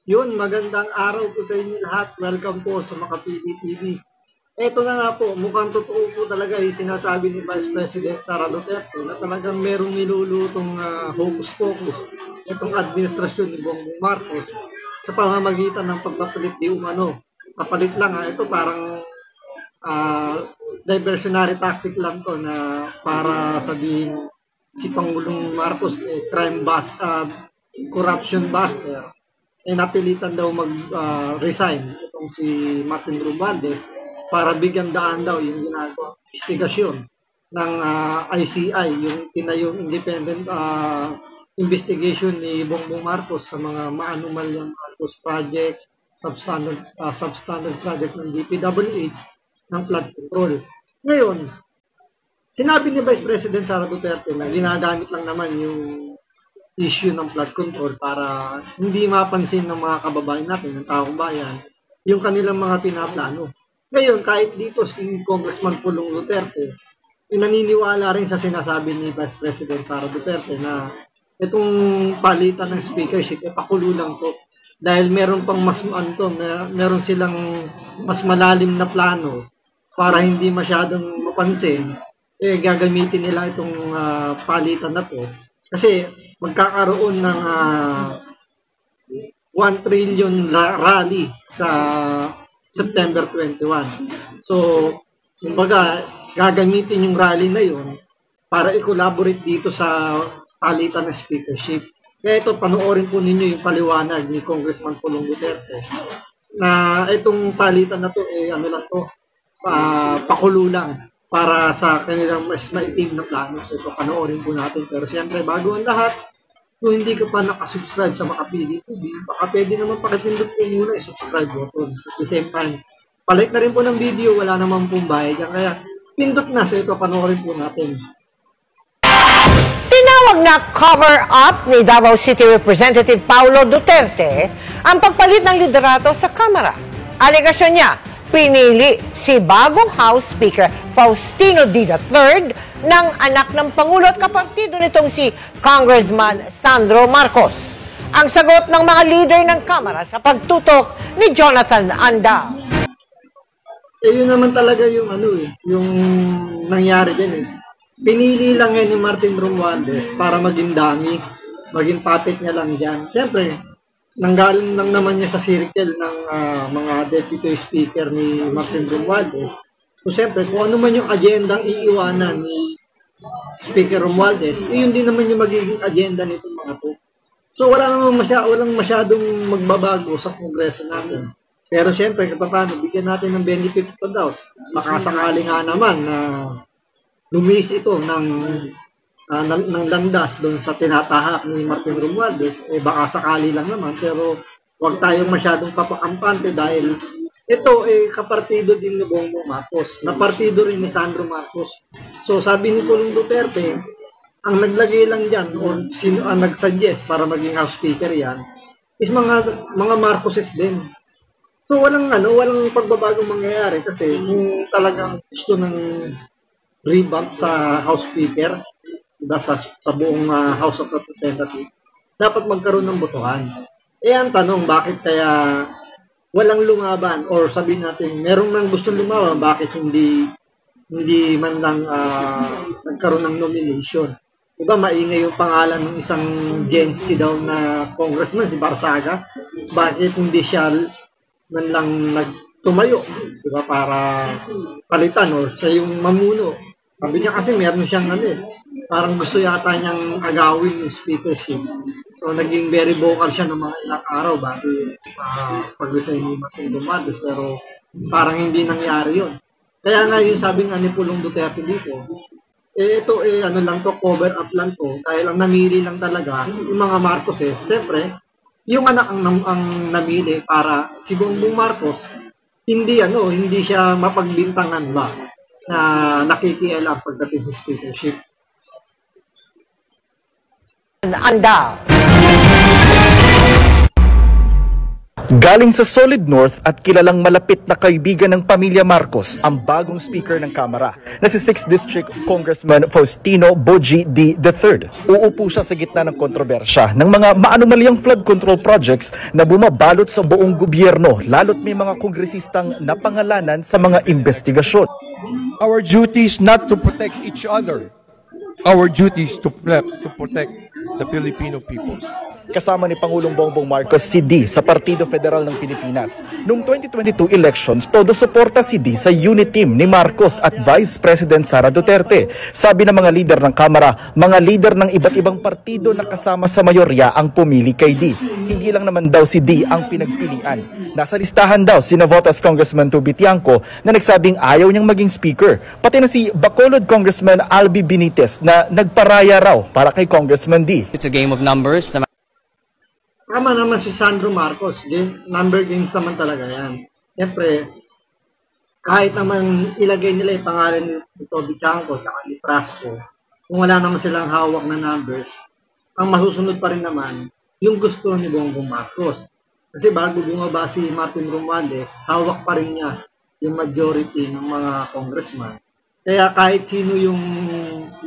Yun, magandang araw po sa inyo lahat. Welcome po sa Makapili TV. Eto na nga po, mukhang totoo po talaga yung sinasabi ni Vice President Sara Duterte na talagang merong nilulutong hocus-pocus itong administrasyon ni Bongbong Marcos sa pamamagitan ng pagpapalit di umano. Papalit lang ito parang diversionary tactic lang to na para sabihin si Pangulong Marcos crime bust, corruption buster, napilitan daw mag-resign itong si Martin Romualdez para bigyan daan daw yung ginagawa investigasyon ng ICI, yung tinayong independent investigation ni Bongbong Marcos sa mga maanumalyang Marcos project, substandard project ng DPWH ng flood control. Ngayon, sinabi ni Vice President Sara Duterte na ginagamit lang naman yung issue ng flood control para hindi mapansin ng mga kababayan natin, ng taong bayan, yung kanilang mga pinaplano. Ngayon, kahit dito si Congressman Pulong Duterte, naniniwala rin sa sinasabi ni Vice President Sara Duterte na itong palitan ng speakership, pakulo lang to. Dahil meron pang meron silang mas malalim na plano para hindi masyadong mapansin, gagamitin nila itong palitan na to. Kasi magkakaroon ng 1 trillion rally sa September 21. So, kumbaga, gagamitin yung rally na yun para i-collaborate dito sa palitan ng speakership. Kaya ito, panoorin po ninyo yung paliwanag ni Congressman Pulong Duterte na itong palitan na to, pakulo lang para sa kanilang mas maitim na plano. So, ito, panoorin po natin. Pero siyempre, bago ang lahat, kung hindi ka pa nakasubscribe sa Makapili TV, baka pwede naman pakipindot po muna i-subscribe button. At the same time, palike na rin po ng video, wala naman pong bayad. Kaya, pindot na sa ito, panoorin po natin. Tinawag na cover-up ni Davao City Representative Paulo Duterte ang pagpalit ng liderato sa Kamara. Alegasyon niya, pinili si bagong House Speaker Faustino D. III ng anak ng Pangulo at kapartido nitong si Congressman Sandro Marcos. Ang sagot ng mga leader ng Kamara sa pagtutok ni Jonathan Andal. Yun naman talaga yung yung nangyari din Pinili lang yan ni Martin Romualdez para maging dami, maging patit niya lang dyan. Siyempre, nanggaling lang naman niya sa circle ng mga deputy speaker ni Martin Romualdez. So, siyempre, kung ano man yung agendang iiwanan ni Speaker Romualdez, yun din naman yung magiging agenda nitong mga to. So, walang masyadong magbabago sa kongreso natin. Pero siyempre, kapag bigyan natin ng benefit of the doubt, makasakali nga naman na lumis ito ng landas doon sa tinatahak ni Martin Romualdez, baka sakali lang naman, pero huwag tayong masyadong papakampante dahil ito kapartido din ni Bongbong Marcos, na partido rin ni Sandro Marcos. So sabi ni Pulong Duterte, ang naglagay lang dyan o sino ang nagsuggest para maging House Speaker yan is mga Marcoses din. So walang pagbabagong mangyayari kasi kung talagang gusto ng revamp sa House Speaker, diba, sa buong House of Representatives, dapat magkaroon ng botohan. Ang tanong, bakit kaya walang lumaban, or sabihin natin, meron nang gustong lumaban, bakit hindi man lang nagkaroon ng nomination? Diba, maingay yung pangalan ng isang Gen Z daw na congressman, si Barsaga. Bakit hindi siya man lang tumayo, diba, para palitan o siya yung mamuno. Sabi niya kasi meron siyang parang gusto yata niyang agawin yung speakership. So naging very vocal siya ng mga ilang araw bago pag-resign ni Martin Romualdez, pero parang hindi nangyari yun. Kaya nga yung sabi nga ni Pulong Duterte dito, ito lang to, cover up lang to, dahil ang namili lang talaga yung mga Marcoses. Siyempre, yung anak ang namili para si Bongbong Marcos hindi siya mapagbintangan ba na nakikialam pagdating sa speakership. Andal. Galing sa Solid North at kilalang malapit na kaibigan ng pamilya Marcos ang bagong Speaker ng Kamara na si 6th District Congressman Faustino Boji D. III. Uupo siya sa gitna ng kontrobersya ng mga maanumalyang flood control projects na bumabalot sa buong gobyerno lalo't may mga kongresistang napangalanan sa mga investigasyon. Our duty is not to protect each other. Our duty is to protect the Filipino people. Kasama ni Pangulong Bongbong Marcos si D sa Partido Federal ng Pilipinas. Noong 2022 elections, todo suporta si D sa unit team ni Marcos at Vice President Sara Duterte. Sabi ng mga lider ng Kamara, mga lider ng iba't ibang partido na kasama sa mayorya ang pumili kay D. Hindi lang naman daw si D ang pinagpilian. Nasa listahan daw si Navotas Congressman Tubi Tiangco na nagsabing ayaw niyang maging speaker. Pati na si Bacolod Congressman Albi Benitez na nagparaya raw para kay Congressman D. It's a game of numbers. Tama naman si Sandro Marcos. Number games naman talaga yan. Siyempre, kahit naman ilagay nila yung pangalan ni Toby Chanco at ni Prasco, kung wala naman silang hawak na numbers, ang masusunod pa rin naman yung gusto ni Bongbong Marcos. Kasi bago bumaba si Martin Romualdez, hawak pa rin niya yung majority ng mga congressman. Kaya kahit sino yung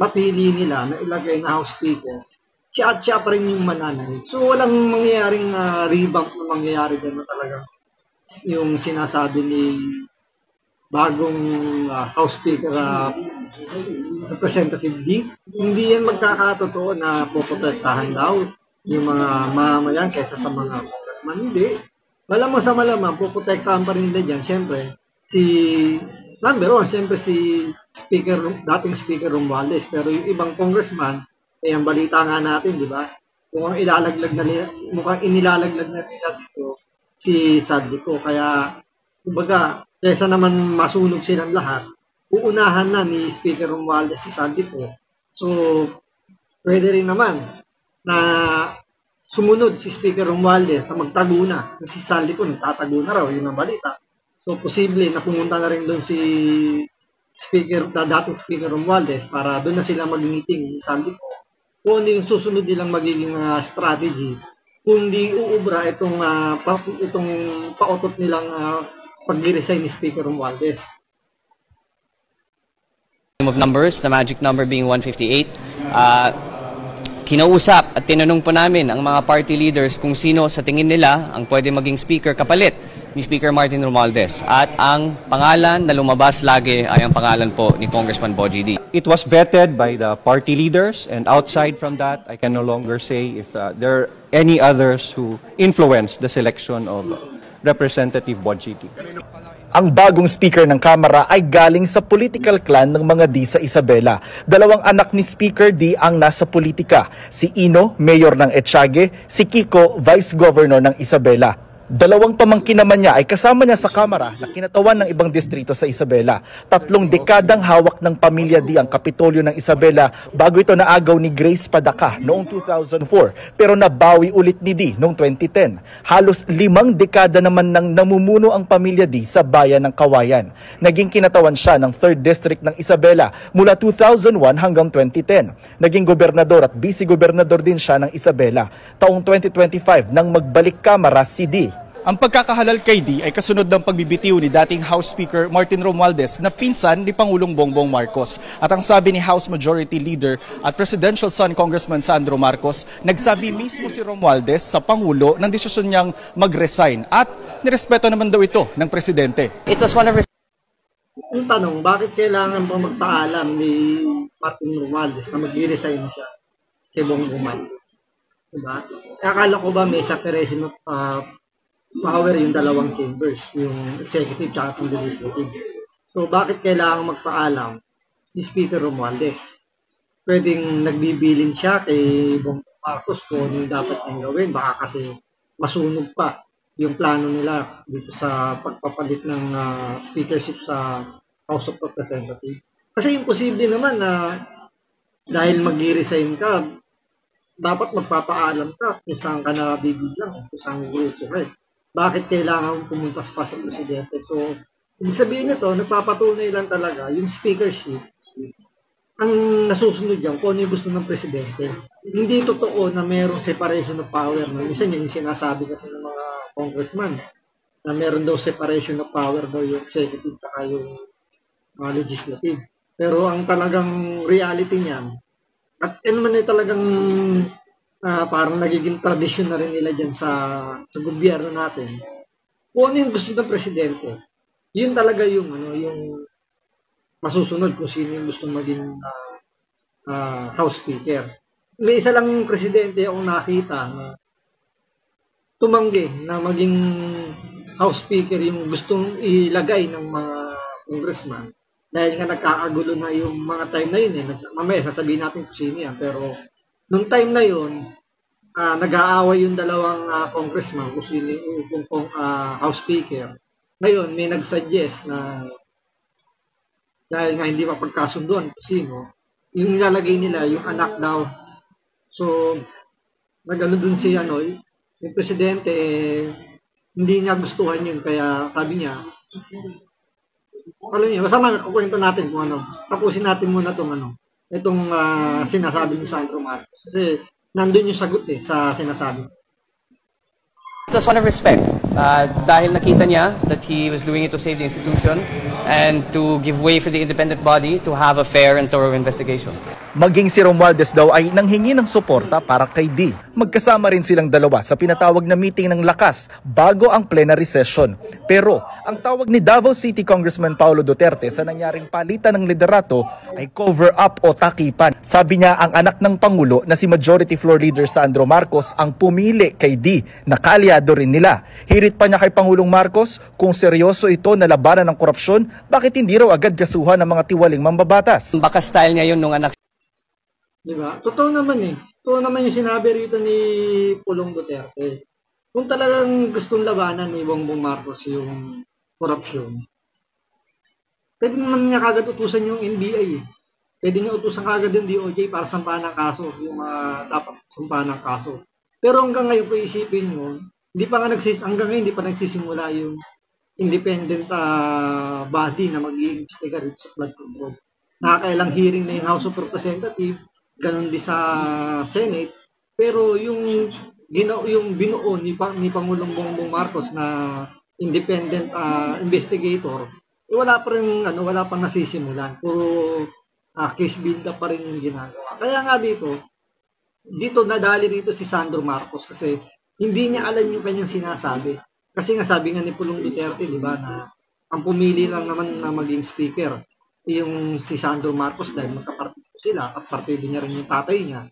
mapili nila na ilagay na House Speaker, siya pa rin yung mananalig. So, walang mangyayaring revamp na mangyayari dyan na talaga yung sinasabi ni bagong House Speaker Representative D. Hindi yan magkakatotoo na poprotektahan daw yung mga mamamayan kaysa sa mga congressman. Hindi. Malamang sa malamang, poprotektahan pa rin nila dyan. Siyempre, number one, siyempre si dating Speaker Romualdez. Pero yung ibang congressman, ang balita nga natin, di ba? Mukhang inilalaglag na nila dito si Saldico. Kaya, kumbaga, kesa naman masunog silang lahat, uunahan na ni Speaker Romualdez si Saldico. So, pwede rin naman na sumunod si Speaker Romualdez na magtago na. Si Saldico, nagtatago na raw, yun ang balita. So, posible na pumunta na rin doon si dating Speaker Romualdez para doon na sila mag-meeting ni Saldico. Kung ano yung susunod nilang magiging strategy, kundi uubra itong paotot nilang pag-resign ni Speaker Romualdez. Game of numbers, the magic number being 158. Kinausap at tinanong po namin ang mga party leaders kung sino sa tingin nila ang pwede maging speaker kapalit ni Speaker Martin Romualdez. At ang pangalan na lumabas lagi ay ang pangalan po ni Congressman Boji D. It was vetted by the party leaders, and outside from that, I can no longer say if there are any others who influenced the selection of Representative Boji D. Ang bagong speaker ng Kamara ay galing sa political clan ng mga D sa Isabela. Dalawang anak ni Speaker D ang nasa politika. Si Ino, mayor ng Etiague, si Kiko, vice governor ng Isabela. Dalawang pamangkin naman niya ay kasama niya sa Kamara na kinatawan ng ibang distrito sa Isabela. 3 dekadang hawak ng pamilya D ang Kapitolyo ng Isabela bago ito naagaw ni Grace Padaka noong 2004 pero nabawi ulit ni D noong 2010. Halos 5 dekada naman nang namumuno ang pamilya D sa bayan ng Kawayan. Naging kinatawan siya ng 3rd District ng Isabela mula 2001 hanggang 2010. Naging gobernador at vice-gobernador din siya ng Isabela. Taong 2025 nang magbalik Kamara si D. Ang pagkakahalal kay D ay kasunod ng pagbibitiw ni dating House Speaker Martin Romualdez na pinsan ni Pangulong Bongbong Marcos. At ang sabi ni House Majority Leader at Presidential Son Congressman Sandro Marcos, nagsabi mismo si Romualdez sa Pangulo ng desisyon niyang mag-resign at nirespeto naman daw ito ng Presidente. It was one of his... Ang tanong, bakit kailangan pa magpaalam ni Martin Romualdez na mag-resign siya kay Bongbong Marcos? Diba? Akala ko ba may separation of power yung dalawang chambers, yung executive at yung legislative. So, bakit kailangan magpaalam ni Speaker Romualdez? Pwedeng nagbibilin siya kay Bongbong Marcos kung ano yung dapat niyang gawin. Baka kasi masunog pa yung plano nila dito sa pagpapalit ng speakership sa House of Representatives. Kasi imposible naman na dahil mag-resign ka, dapat magpapaalam ka kung saan ka na bibigyan, kung saan grupo ka. Bakit kailangan pumunta pa sa presidente? So, ibig sabihin nito, nagpapatunay lang talaga yung speakership ang nasusunod dyan kung ano yung gusto ng presidente. Hindi totoo na mayroong separation of power. No? Minsan yung sinasabi kasi ng mga congressman na meron daw separation of power daw yung executive at yung legislative. Pero ang talagang reality niyan, at naman ay talagang parang nagiging tradisyon na rin nila dyan sa gobyerno natin. Kung ano yung gusto ng presidente, yun talaga yung masusunod kung sino yung gusto maging House Speaker. May isa lang presidente akong nakita na tumanggi na maging House Speaker yung gustong ilagay ng mga congressman dahil nga nagkakagulo na yung mga time na yun. Mamaya sasabihin natin kung sino yan. Pero nung time na yun, nag-aaway yung dalawang congressman kung sino yung House Speaker. Ngayon, may nag-suggest na dahil nga hindi mapagkasunduan kung sino, yung nilalagay nila, yung anak daw. So, nag-ano dun si yung presidente, hindi niya gustuhan yun. Kaya sabi niya, alam niyo, masama kukwento natin kung ano. Tapusin natin muna itong sinasabi ni Sandro Marcos. Kasi nandun yung sagot sa sinasabi. It was one of respect. Dahil nakita niya that he was doing it to save the institution and to give way for the independent body to have a fair and thorough investigation. Maging si Romualdez daw ay nanghingi ng suporta para kay D. Magkasama rin silang dalawa sa pinatawag na meeting ng lakas bago ang plenary session. Pero ang tawag ni Davao City Congressman Paulo Duterte sa nangyaring palitan ng liderato ay cover-up o takipan. Sabi niya ang anak ng Pangulo na si Majority Floor Leader Sandro Marcos ang pumili kay D na kaalyado rin nila. Hirit pa niya kay Pangulong Marcos kung seryoso ito na labanan ng korupsyon, bakit hindi raw agad kasuhan ng mga tiwaling mambabatas? Baka style niya yun nung anak. Diba? Totoo naman Totoo naman yung sinabi rito ni Pulong Duterte. Kung talagang gustong labanan ni Bongbong Marcos yung korupsyon, pwede naman niya kagad utusan yung NBI. Pwede niya utusan kagad yung DOJ para sampahan ng kaso, yung mga dapat sampahan ng kaso. Pero hanggang ngayon kung isipin mo, hanggang ngayon hindi pa nagsisimula yung independent body na mag-iimbestiga rin sa flood control. Nakakailang hearing na yung House of Representatives, ganun din sa Senate, pero yung binuo ni Pangulong Bongbong Marcos na independent investigator, wala pang nasisimulan. Puro case build up pa rin yung ginagawa. Kaya nga dito nadali rito si Sandro Marcos kasi hindi niya alam yung kanyang sinasabi. Kasi nga sabi nga ni Pulong Duterte, di ba, na ang pumili lang naman na maging speaker yung si Sandro Marcos dahil magkapartido sila at partido niya rin yung tatay niya.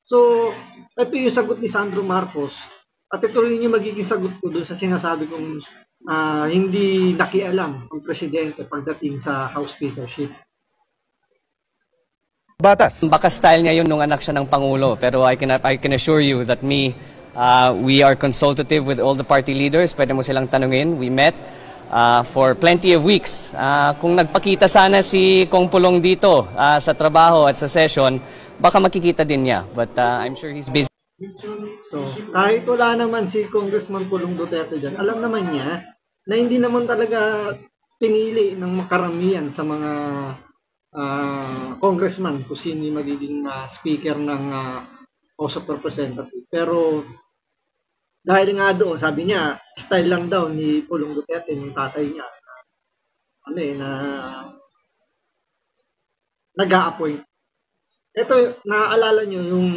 So, ito yung sagot ni Sandro Marcos at ito rin yung magiging sagot ko doon sa sinasabi kong hindi nakialam ang presidente pagdating sa House Speakership. Batas. Baka style niya yun nung anak siya ng Pangulo, pero I can assure you that we are consultative with all the party leaders. Pwede mo silang tanungin. We met for plenty of weeks. Kung nagpakita sana si Kong Pulong dito sa trabaho at sa session, baka makikita din niya. But I'm sure he's busy. So, kahit wala naman si Congressman Pulong Duterte dyan, alam naman niya na hindi naman talaga pinili ng makaramihan sa mga congressman kung sino yung magiging speaker ng House of Representatives. Pero dahil nga doon, sabi niya, style lang daw ni Pulong Duterte, yung tatay niya, na nag-a-appoint. Ito, naaalala niyo yung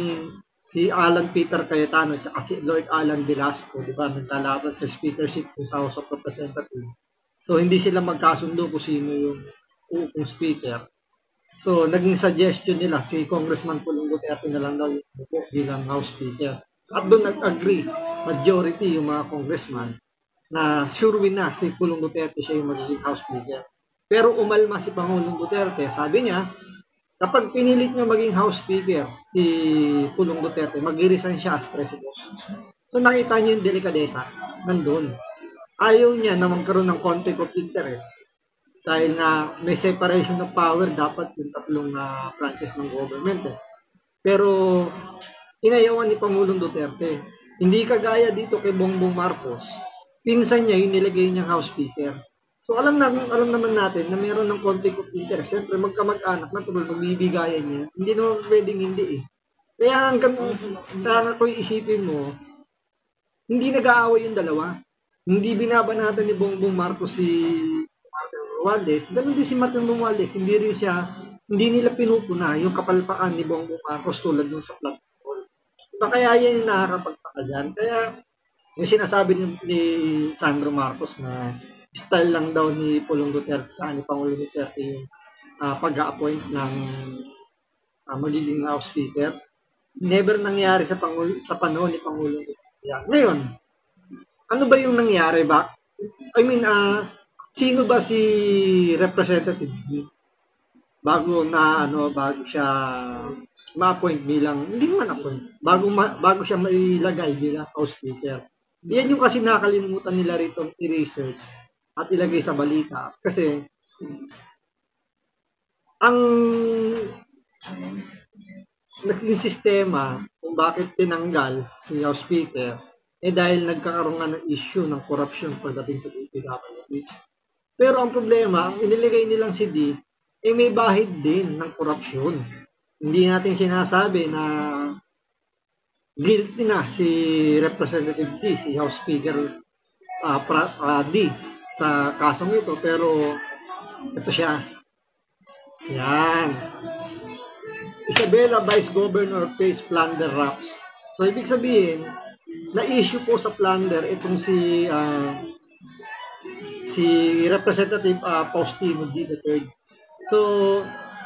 si Alan Peter Cayetano at si Lord Alan Velasco, di ba, naglalaban sa speakership sa House of Representatives. So, hindi sila magkasundo kung sino yung upong speaker. So, naging suggestion nila, si Congressman Pulong Duterte na lang daw yung bilang House Speaker. At doon nag-agree, majority yung mga congressman, na sure win na si Pulong Duterte siya yung magiging House Speaker. Pero umalma si Pangulong Duterte, sabi niya, kapag pinilit niya maging House Speaker si Pulong Duterte, mag-resign siya as President. So nakita niyo yung delikadesa, nandun. Ayaw niya na magkaroon ng conflict of interest. Dahil nga may separation of power, dapat yung tatlong branches ng government. Pero inayawan ni Pangulong Duterte. Hindi kagaya dito kay Bongbong Marcos, pinsan niya yung nilagay niyang House Speaker. So alam naman natin na mayroon ng conflict of interest. Siyempre magkamag-anak na tuloy magbibigayan niya. Hindi naman pwedeng hindi Kaya kung isipin mo, hindi nag-aaway yung dalawa. hindi binabanatan ni Bongbong Marcos si Martin Romualdez, ganun din si Martin Romualdez, hindi nila pinupuna yung kapalpakan ni Bongbong Marcos tulad dun sa platform. Diba kaya yan yung nakakapagtaka dyan? Kaya yung sinasabi ni Sandro Marcos na style lang daw ni Pulong Duterte, ni Pangulong Duterte yung pag-a-appoint ng magiging House Speaker, never nangyari sa panahon ni Pangulong Duterte. Ngayon, ano ba yung nangyari ba? I mean, sino ba si Representative bago siya ma-appoint bilang, hindi naman appoint, bago siya mailagay bilang House Speaker. Yan yung kasi nakalimutan nila rito i-research at ilagay sa balita. Kasi, ang naging sistema kung bakit tinanggal si House Speaker dahil nagkakaroon nga ng issue ng corruption pagdating sa DPWH. Pero ang problema, ang iniligay nilang si D, may bahid din ng corruption. Hindi natin sinasabi na guilty na si Representative D, si House Speaker D sa kasong ito, pero ito siya. Yan. Isabela Vice Governor pays plunder raps. So, ibig sabihin, na-issue po sa plunder itong si Representative Faustino D. III. So,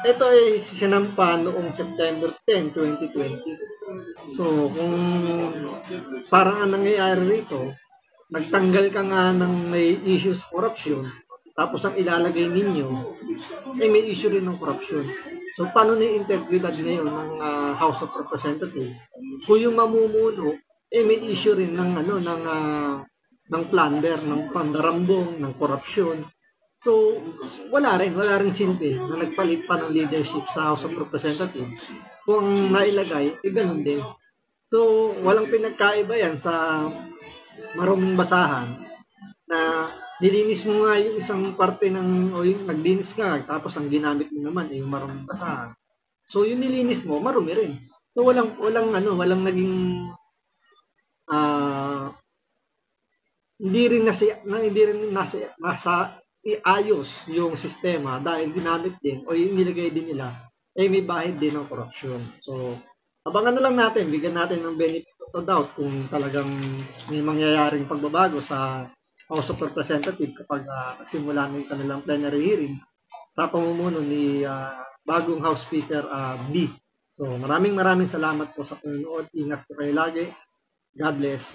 ito ay sinampa noong September 10, 2020. So, kung parang ang nangyayari rito, nagtanggal ka nga ng may issues corruption, tapos ang ilalagay ninyo, may issue rin ng corruption. So, paano na yung integridad ngayon ng House of Representatives? Kung yung mamumuno, may issue rin ng plunder, ng pandarambong, ng corruption. So, wala rin silbi na nagpalit pa ng leadership sa House of Representatives. Kung nailagay, ganun din. So, walang pinagkaiba yan sa maruming basahan na nilinis mo nga yung isang parte o yung naglinis ka, tapos ang ginamit mo naman yung maruming basahan. So, yung nilinis mo, marumi rin. So, walang naging hindi rin nasa iayos yung sistema dahil ginamit din o yung nilagay din nila may bahid din ng korupsyon. So, abangan na lang natin, bigyan natin ng benefit of the doubt kung talagang may mangyayaring pagbabago sa House of Representatives kapag nagsimula ng kanilang plenary hearing sa pamumuno ni bagong House Speaker D. So, maraming salamat po sa panonood. Ingat po kayo lagi. God bless.